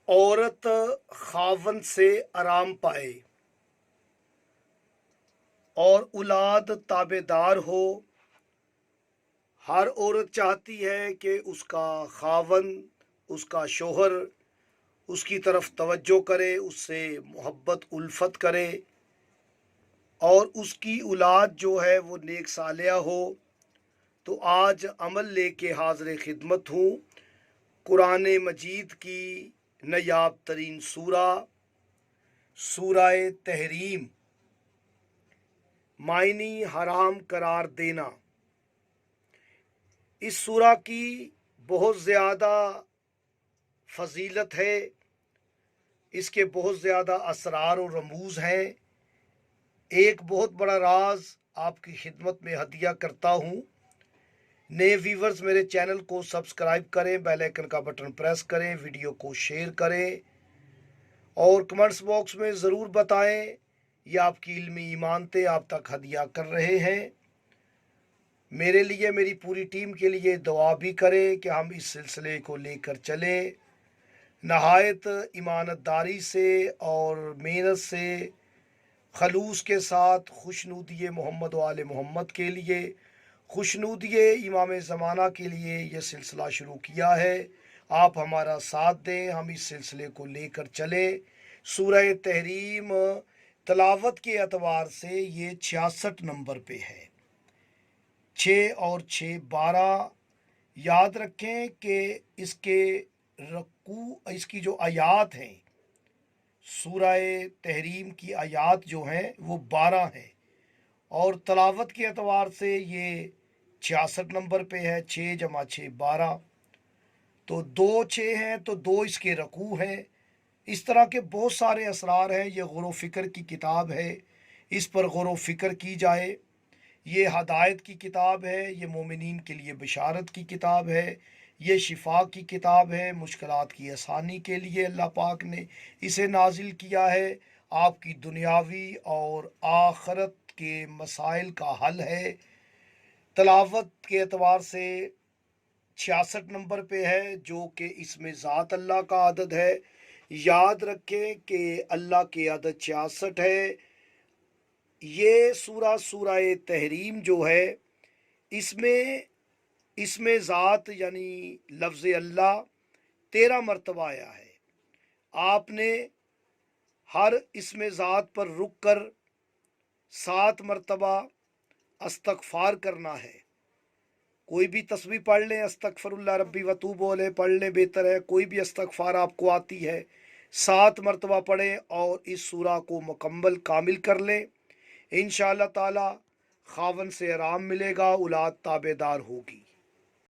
عورت خاوند سے آرام پائے اور اولاد تابع دار ہو۔ ہر عورت چاہتی ہے کہ اس کا خاوند، اس کا شوہر اس کی طرف توجہ کرے، اس سے محبت الفت کرے اور اس کی اولاد جو ہے وہ نیک صالحہ ہو۔ تو آج عمل لے کے حاضر خدمت ہوں قرآن مجید کی نایاب ترین سورہ، سورہ تحریم، معنی حرام قرار دینا۔ اس سورہ کی بہت زیادہ فضیلت ہے، اس کے بہت زیادہ اسرار و رموز ہیں۔ ایک بہت بڑا راز آپ کی خدمت میں ہدیہ کرتا ہوں۔ نئے ویورز میرے چینل کو سبسکرائب کریں، بیل آئیکن کا بٹن پریس کریں، ویڈیو کو شیئر کریں اور کمنٹس باکس میں ضرور بتائیں یہ آپ کی علمی ایمانتیں آپ تک ہدیہ کر رہے ہیں۔ میرے لیے، میری پوری ٹیم کے لیے دعا بھی کریں کہ ہم اس سلسلے کو لے کر چلیں نہایت ایمانت داری سے اور محنت سے، خلوص کے ساتھ، خوشنودی محمد و آل محمد کے لیے، خوشنودی امام زمانہ کے لیے یہ سلسلہ شروع کیا ہے۔ آپ ہمارا ساتھ دیں، ہم اس سلسلے کو لے کر چلیں۔ سورہ تحریم تلاوت کے اعتبار سے یہ 66 نمبر پہ ہے۔ 6 اور 6 12۔ یاد رکھیں کہ اس کے رکوع، اس کی جو آیات ہیں، سورہ تحریم کی آیات جو ہیں وہ 12 ہیں اور تلاوت کے اعتبار سے یہ 66 نمبر پہ ہے۔ 6 جمع 6 12، تو 2 6 ہیں تو 2 اس کے رکوع ہیں۔ اس طرح کے بہت سارے اسرار ہیں۔ یہ غور و فکر کی کتاب ہے، اس پر غور و فکر کی جائے۔ یہ ہدایت کی کتاب ہے، یہ مومنین کے لیے بشارت کی کتاب ہے، یہ شفا کی کتاب ہے، مشکلات کی آسانی کے لیے اللہ پاک نے اسے نازل کیا ہے۔ آپ کی دنیاوی اور آخرت کے مسائل کا حل ہے۔ تلاوت کے اعتبار سے 66 نمبر پہ ہے، جو کہ اس میں ذات اللہ کا عدد ہے۔ یاد رکھیں کہ اللہ کی عدد 66 ہے۔ یہ سورہ تحریم جو ہے، اس میں ذات یعنی لفظ اللہ 13 مرتبہ آیا ہے۔ آپ نے ہر اسم ذات پر رک کر 7 مرتبہ استغفار کرنا ہے۔ کوئی بھی تسبیح پڑھ لیں، استغفر اللہ ربی وتوب علیہ پڑھ لیں، بہتر ہے۔ کوئی بھی استغفار آپ کو آتی ہے 7 مرتبہ پڑھیں اور اس سورہ کو مکمل کامل کر لیں۔ انشاءاللہ تعالی خاوند سے آرام ملے گا، اولاد تابع دار ہوگی۔